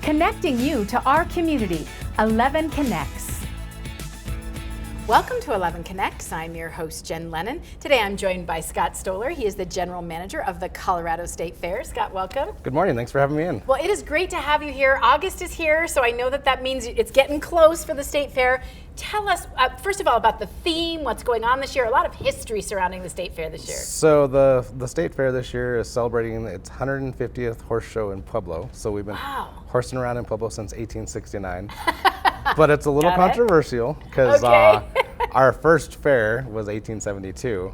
connecting you to our community. 11 Connects. Welcome to 11 Connects. I'm your host, Jen Lennon. Today I'm joined by Scott Stoller. He is the General Manager of the Colorado State Fair. Scott, welcome. Good morning. Thanks for having me in. Well, it is great to have you here. August is here, so I know that means it's getting close for the State Fair. Tell us, first of all, about the theme, what's going on this year. A lot of history surrounding the State Fair this year. So the State Fair this year is celebrating its 150th horse show in Pueblo. So we've been horsing around in Pueblo since 1869. But it's a little controversial because our first fair was 1872,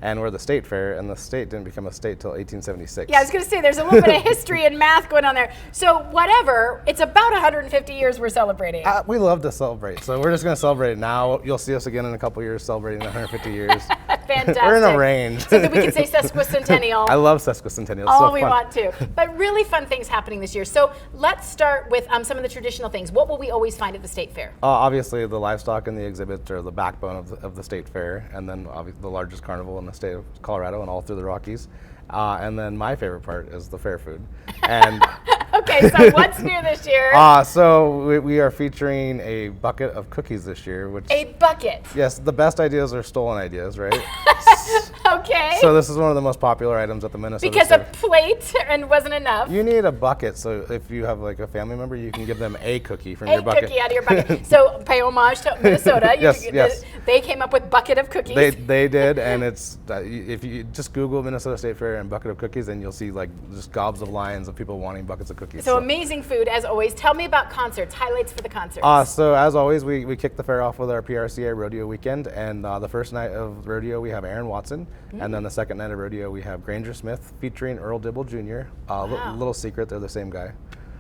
and we're the State Fair, and the state didn't become a state till 1876. Yeah, I was going to say there's a little bit of history and math going on there. So whatever, it's about 150 years we're celebrating. We love to celebrate, so we're just going to celebrate it now. You'll see us again in a couple years celebrating the 150 years. Fantastic. We're in a range. So that we can say sesquicentennial. I love sesquicentennial. All so we fun. want to. But really fun things happening this year. So let's start with some of the traditional things. What will we always find at the State Fair? Obviously, the livestock and the exhibits are the backbone of the State Fair, and then the largest carnival in the state of Colorado and all through the Rockies. And then my favorite part is the fair food. And okay, so what's new this year? So we are featuring a bucket of cookies this year. A bucket? Yes, the best ideas are stolen ideas, right? Okay. So this is one of the most popular items at the Minnesota Because State. a plate and wasn't enough. You need a bucket, so if you have like a family member, you can give them a cookie from your bucket. A cookie out of your bucket. So pay homage to Minnesota. Yes. They came up with bucket of cookies. They did, and it's if you just Google Minnesota State Fair and bucket of cookies, and you'll see like just gobs of lines of people wanting buckets of cookies. So amazing food as always. Tell me about concerts. Highlights for the concerts. So as always, we kick the fair off with our PRCA rodeo weekend, and the first night of rodeo we have Aaron Watson, and then the second night of rodeo we have Granger Smith featuring Earl Dibble Jr. Little secret, they're the same guy.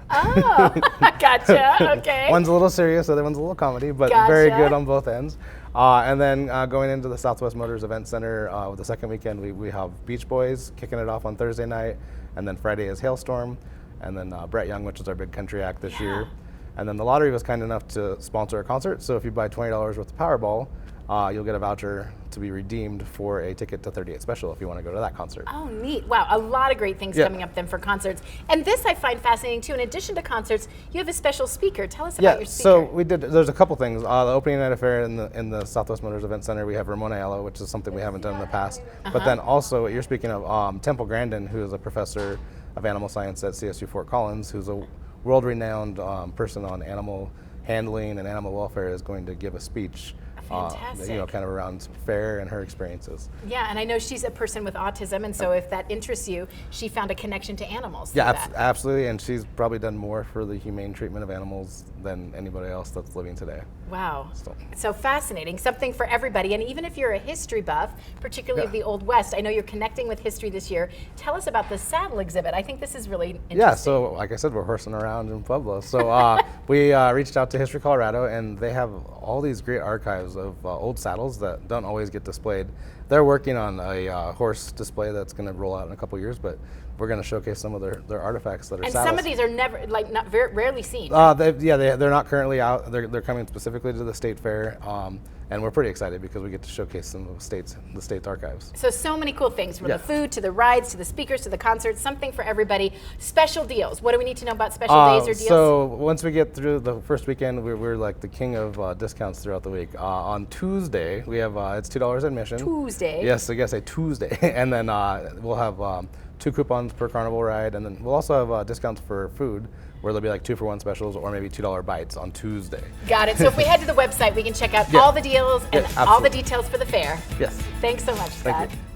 Oh, gotcha. Okay. One's a little serious, the other one's a little comedy, but very good on both ends. And then going into the Southwest Motors Event Center, the second weekend we have Beach Boys kicking it off on Thursday night, and then Friday is Hailstorm, and then Brett Young, which is our big country act this year. And then the lottery was kind enough to sponsor a concert, so if you buy $20 worth of Powerball, you'll get a voucher to be redeemed for a ticket to 38 Special if you want to go to that concert. Oh, neat. Wow, a lot of great things coming up then for concerts. And this I find fascinating too. In addition to concerts, you have a special speaker. Tell us about your speaker. So there's a couple things. The opening night of fair in the Southwest Motors Event Center, we have Ramona Ayala, which is something we haven't done in the past. But then also, what you're speaking of, Temple Grandin, who is a professor of animal science at CSU Fort Collins, who's a world-renowned person on animal handling and animal welfare, is going to give a speech. Fantastic. Kind of around fair and her experiences. Yeah, and I know she's a person with autism, and so if that interests you, she found a connection to animals. Yeah, absolutely, and she's probably done more for the humane treatment of animals than anybody else that's living today. Wow, so fascinating, something for everybody, and even if you're a history buff, particularly of the Old West, I know you're connecting with history this year. Tell us about the saddle exhibit. I think this is really interesting. Yeah, so like I said, we're horsing around in Pueblo. So we reached out to History Colorado, and they have all these great archives of old saddles that don't always get displayed. They're working on a horse display that's going to roll out in a couple years, but we're going to showcase some of their artifacts that are saddles. And some of these are never, rarely seen. They're not currently out. They're coming specifically to the State Fair, and we're pretty excited because we get to showcase some of the state's archives. So many cool things, from the food to the rides to the speakers to the concerts, something for everybody. Special deals. What do we need to know about special days or deals? So once we get through the first weekend, we're like the king of discounts throughout the week. On Tuesday, we have it's $2 admission. Tuesday? Yes, I guess a Tuesday. And then we'll have 2 coupons per carnival ride, and then we'll also have discounts for food, where there'll be like 2-for-1 specials or maybe $2 bites on Tuesday. Got it. So if we head to the website, we can check out all the deals and all the details for the fair. Yes. Thanks so much, Scott. Thank you.